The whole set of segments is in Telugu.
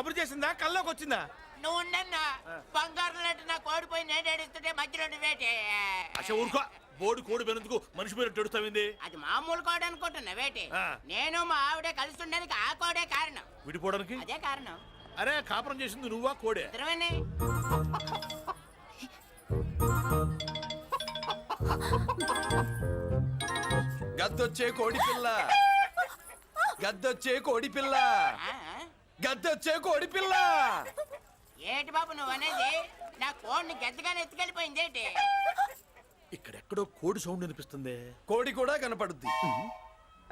కబురు చేసిందా కల్లోకి వచ్చిందా? నువ్వు ఉండన్నా బంగారం లాంటి నా కోడిపోయి నేను ఏడుస్తుంటే మధ్యలో నువ్వేటే. అసలు ఊరుకో. బోర్డు కోడి పెనందుకు మనిషి మీద తెడుస్తావింది. అది మామూలు కోడి అనుకుంటున్నా వేటి. ఆ. నేను మా ఆవిడే కలిసి ఉండడానికి ఆ కోడే కారణం. విడిపోవడానికి అదే కారణం. అరే కాపురం చేసింది నువ్వా కోడే? ఇద్దరమేనే. గద్దొచ్చే కోడి పిల్ల, గద్దొచ్చే కోడి పిల్ల, ఆ? గద్దొచ్చే కోడి పిల్ల. ఏటి బాబు నువ్వు అనేది? నా కోడిని గెద్దగానే ఎత్తుకెళ్ళిపోయింది ఏంటి? ఇక్కడెక్కడో కోడి సౌండ్ అనిపిస్తుంది. కోడి కూడా కనపడుద్ది.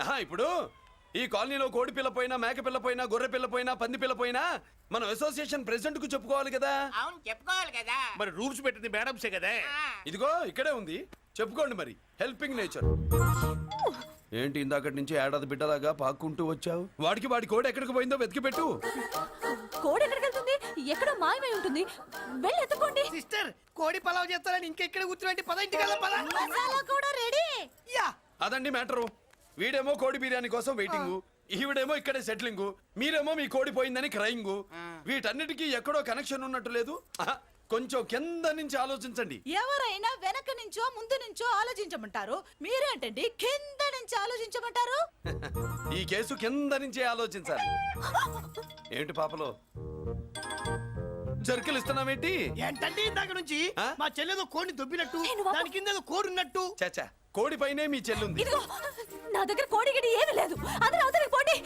ఆహా, ఇప్పుడు ఈ కాలనీలో కోడి పిల్ల పోయినా, మేక పిల్ల పోయినా, గొర్రె పిల్ల పోయినా, పంది పిల్ల పోయినా మనం అసోసియేషన్ ప్రెసిడెంట్ కు చెప్పుకోవాలి కదా. అవును చెప్పుకోవాలి కదా. మరి రూల్స్ పెట్టింది మేడమ్సే కదా. ఆ. ఇదిగో ఇక్కడే ఉంది, చెప్పుకోండి మరి. Helping nature. ఏంటి ఇందాకటి నుంచి ఏడాది బిడ్డలాగా పాక్కుంటూ వచ్చావు? వాడికి వాడి కోడి ఎక్కడికి పోయిందో వెతికి పెట్టు. కోడి ఎక్కడికి వెళ్తుంది? ఎక్కడో మాయమై ఉంటుంది. వెళ్ళి ఎత్తుకోండి. సిస్టర్ కోడి పలావ్ చేస్తారని ఇంకెక్కడ కూర్చోండి. పద ఇంటికి వెళ్దాం, పద. మసాలా కూడా రెడీ. యా అదండి మ్యాటరు. వీడేమో కోడి బిర్యానీ కోసం వెయిటింగ్, ఈవిడేమో ఇక్కడే సెటిలింగ్, మీరేమో మీ కోడి పోయిందని క్రయింగ్. వీటన్నిటికీ ఎక్కడో కనెక్షన్ ఉన్నట్టు లేదు. ఆహా, కొంచెం కింద నుంచి ఆలోచించండి. ఎవరైనా వెనక నుంచో ముందు నుంచో ఆలోచించమంటారు, మీరేంటండి కింద నుంచి ఆలోచించమంటారు? ఈ కేసు కింద నుంచే ఆలోచించాలి. ఏంటి పాపలో జర్కిలు ఇస్తున్నావేంటి? ఏంటంటే ఇందాక నుంచి ఆ? మా చెల్లెదో కోడిని దొబ్బినట్టు, నేను వాపు- దాని కింద ఏదో కోడి ఉన్నట్టు. చాచా, కోడి పైనే మీ చెల్లుంది. ఇదిగో నా దగ్గర కోడి గిడి ఏమీ లేదు. అందరూ అవతలికి పోండి.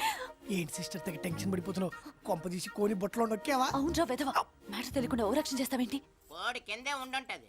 ఏంటి సిస్టర్ తెగ టెన్షన్ పడిపోతున్నావు? కొంప తీసి కోడి బొట్టలో నొక్కావా? అవునరా వెధవ, మ్యాటర్ తెలియకుండా ఓ రక్షణ చేస్తావేంటి? కోడి కిందే ఉండుంటది.